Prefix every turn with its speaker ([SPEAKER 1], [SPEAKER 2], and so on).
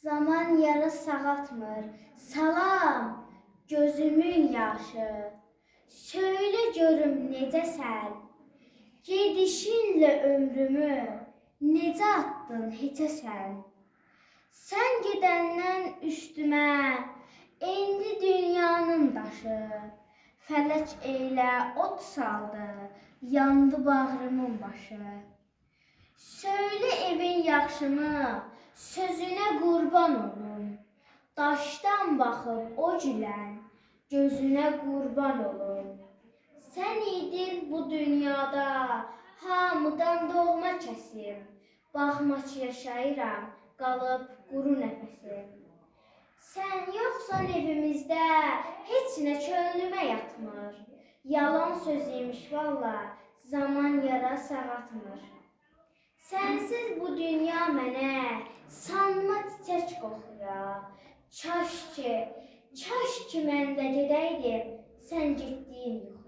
[SPEAKER 1] Zaman yara sağaltmır, salam gözümün yaşı. Söyle görüm necəsən, gedişinlə ömrümü necə atdın heçəsən. Sən gedəndən üstümə indi dünyanın daşı. Fələk elə ot saldı, yandı bağrımın başı. Söyle evin yaxşımı, sözünə qurban olum. Daşdan baxıb o gülən, gözünə qurban olum. Sən idin bu dünyada, hamıdan doğma kəsim. Baxmaç yaşayıram, qalıb quru nəfəsim. Sən yoxsan evimizdə, heç nə könlümə yatmır. Yalan söz imiş valla, zaman yara sağaltmır. Sənsiz bu dünya mənə sanma çiçək qoxuya. Kaş ki mən də gedəydim, sən getdiyin yuxuya.